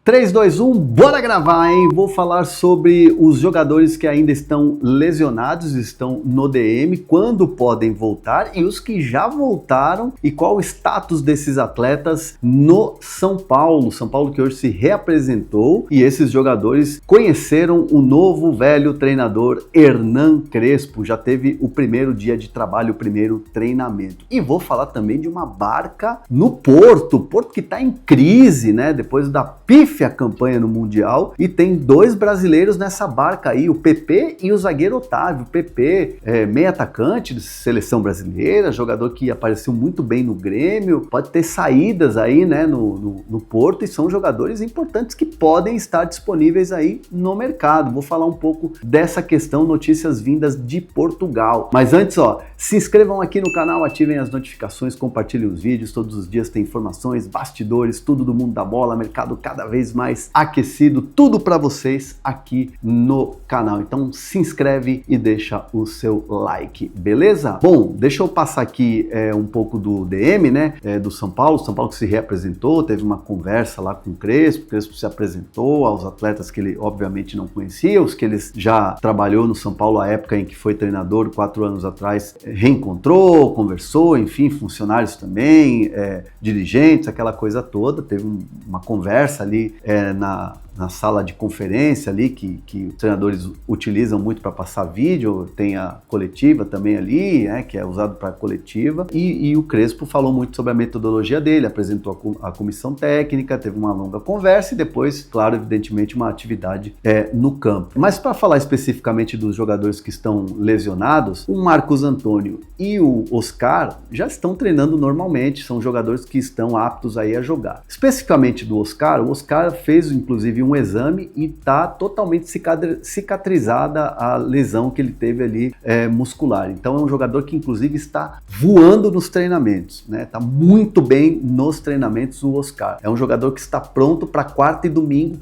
3, 2, 1, bora gravar, hein? Vou falar sobre os jogadores que ainda estão lesionados, estão no DM, quando podem voltar e os que já voltaram e qual o status desses atletas no São Paulo. São Paulo que hoje se reapresentou e esses jogadores conheceram o novo velho treinador Hernan Crespo. Já teve o primeiro dia de trabalho, o primeiro treinamento. E vou falar também de uma barca no Porto que está em crise, né? Depois da pífia campanha no Mundial, e tem dois brasileiros nessa barca aí, o PP e o zagueiro Otávio. O PP é meio atacante de seleção brasileira, jogador que apareceu muito bem no Grêmio, pode ter saídas aí, né, no Porto, e são jogadores importantes que podem estar disponíveis aí no mercado. Vou falar um pouco dessa questão, notícias vindas de Portugal. Mas antes, ó, se inscrevam aqui no canal, ativem as notificações, compartilhem os vídeos, todos os dias tem informações, bastidores, tudo do mundo da bola, mercado cada vez mais aquecido, tudo para vocês aqui no canal. Então se inscreve e deixa o seu like, beleza? Bom, deixa eu passar aqui um pouco do DM, né, do São Paulo que se reapresentou, teve uma conversa lá com o Crespo se apresentou aos atletas que ele obviamente não conhecia, os que ele já trabalhou no São Paulo à época em que foi treinador 4 anos atrás, reencontrou, conversou, enfim, funcionários também, dirigentes, aquela coisa toda, teve uma conversa ali na sala de conferência ali, que os treinadores utilizam muito para passar vídeo, tem a coletiva também ali, né, que é usado para coletiva, e o Crespo falou muito sobre a metodologia dele, apresentou a comissão técnica, teve uma longa conversa e depois, claro, evidentemente, uma atividade no campo. Mas para falar especificamente dos jogadores que estão lesionados, o Marcos Antônio e o Oscar já estão treinando normalmente, são jogadores que estão aptos aí a jogar. Especificamente do Oscar, o Oscar fez inclusive um exame e está totalmente cicatrizada a lesão que ele teve ali muscular. Então é um jogador que inclusive está voando nos treinamentos, né? Está muito bem nos treinamentos o Oscar. É um jogador que está pronto para quarta e domingo.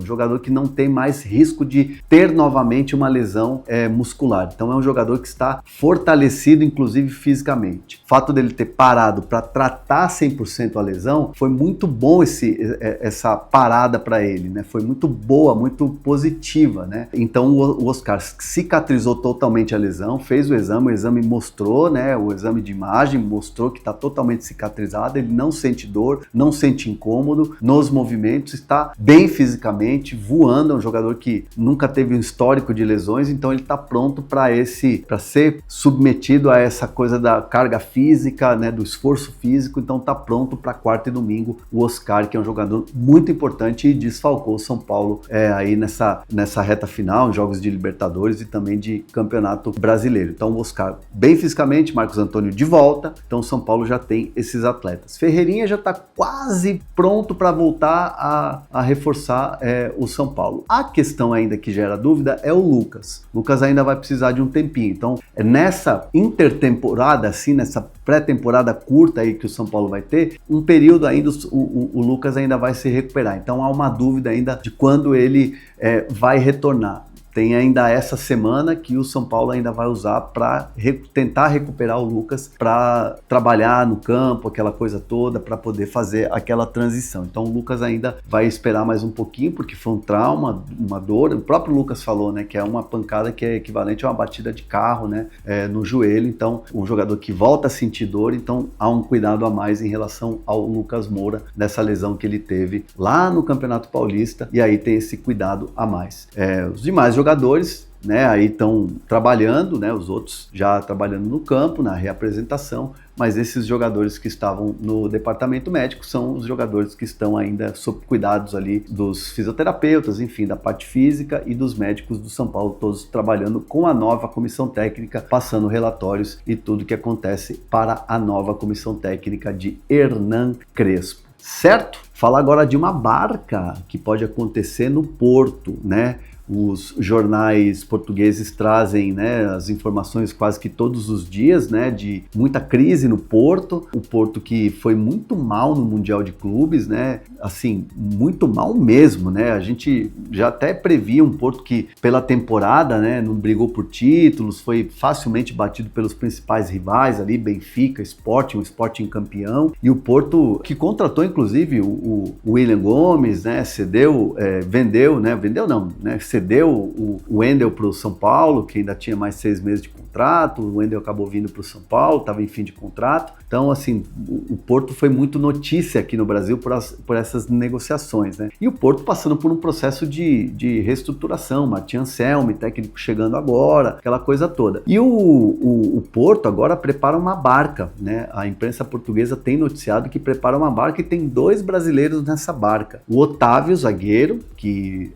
Um jogador que não tem mais risco de ter novamente uma lesão muscular. Então é um jogador que está fortalecido inclusive fisicamente. O fato dele ter parado para tratar 100% a lesão foi muito bom essa parada para ele, né? Foi muito boa, muito positiva, né? Então o Oscar cicatrizou totalmente a lesão, fez o exame mostrou, né? O exame de imagem mostrou que está totalmente cicatrizado, ele não sente dor, não sente incômodo nos movimentos, está bem fisicamente, voando, é um jogador que nunca teve um histórico de lesões, então ele está pronto para ser submetido a essa coisa da carga física, né? Do esforço físico, então está pronto para quarta e domingo o Oscar, que é um jogador muito importante e desfalcou o São Paulo aí nessa reta final, em jogos de Libertadores e também de Campeonato Brasileiro. Então o Oscar bem fisicamente, Marcos Antônio de volta, então o São Paulo já tem esses atletas. Ferreirinha já está quase pronto para voltar a reforçar o São Paulo. A questão ainda que gera dúvida é o Lucas. O Lucas ainda vai precisar de um tempinho, então nessa intertemporada, assim, nessa pré-temporada curta aí que o São Paulo vai ter, um período ainda o Lucas ainda vai se recuperar, então há uma dúvida ainda de quando ele vai retornar. Tem ainda essa semana que o São Paulo ainda vai usar para tentar recuperar o Lucas, para trabalhar no campo, aquela coisa toda, para poder fazer aquela transição. Então o Lucas ainda vai esperar mais um pouquinho, porque foi um trauma, uma dor. O próprio Lucas falou, né, que é uma pancada que é equivalente a uma batida de carro, né, no joelho. Então um jogador que volta a sentir dor, então há um cuidado a mais em relação ao Lucas Moura, dessa lesão que ele teve lá no Campeonato Paulista, e aí tem esse cuidado a mais. Os demais jogadores, né, aí estão trabalhando, né, os outros já trabalhando no campo, na reapresentação, mas esses jogadores que estavam no departamento médico são os jogadores que estão ainda sob cuidados ali dos fisioterapeutas, enfim, da parte física e dos médicos do São Paulo, todos trabalhando com a nova comissão técnica, passando relatórios e tudo que acontece para a nova comissão técnica de Hernan Crespo. Certo? Fala agora de uma barca que pode acontecer no Porto, né? os jornais portugueses trazem, né, as informações quase que todos os dias, né, de muita crise no Porto, o Porto que foi muito mal no Mundial de Clubes, né, assim, muito mal mesmo, né, a gente já até previa um Porto que pela temporada, né, não brigou por títulos, foi facilmente batido pelos principais rivais ali, Benfica, Sporting, o Sporting campeão, e o Porto que contratou inclusive o William Gomes, né, vendeu o Wendel para o São Paulo, que ainda tinha mais 6 meses de contrato, o Wendel acabou vindo para o São Paulo, estava em fim de contrato, então assim, o Porto foi muito notícia aqui no Brasil por essas negociações, né, e o Porto passando por um processo de reestruturação, Martin Anselmi, técnico chegando agora, aquela coisa toda, e o Porto agora prepara uma barca, né, a imprensa portuguesa tem noticiado que prepara uma barca e tem 2 brasileiros nessa barca, o Otávio, zagueiro, que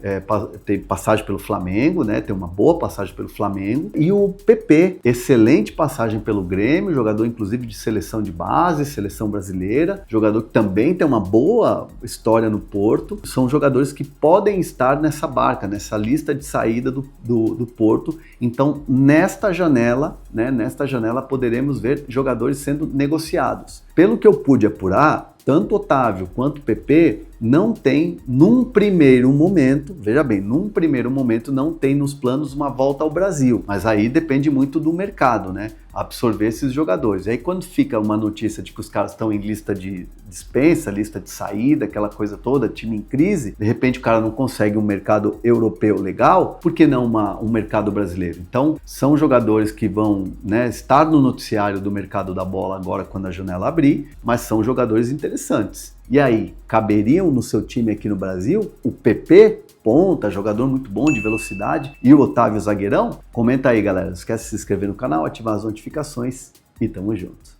tem passagem pelo Flamengo, né? Tem uma boa passagem pelo Flamengo. E o PP, excelente passagem pelo Grêmio, jogador inclusive de seleção de base, seleção brasileira, jogador que também tem uma boa história no Porto. São jogadores que podem estar nessa barca, nessa lista de saída do Porto. Então, nesta janela poderemos ver jogadores sendo negociados. Pelo que eu pude apurar, tanto Otávio quanto PP não tem, num primeiro momento, veja bem, num primeiro momento não tem nos planos uma volta ao Brasil, mas aí depende muito do mercado, né? Absorver esses jogadores. E aí quando fica uma notícia de que os caras estão em lista de dispensa, lista de saída, aquela coisa toda, time em crise, de repente o cara não consegue um mercado europeu legal, por que não um mercado brasileiro? Então, são jogadores que vão, né, estar no noticiário do mercado da bola agora quando a janela abrir, mas são jogadores interessantes. E aí, caberiam no seu time aqui no Brasil o PP, ponta, jogador muito bom de velocidade, e o Otávio zagueirão? Comenta aí, galera. Não esquece de se inscrever no canal, ativar as notificações e tamo junto.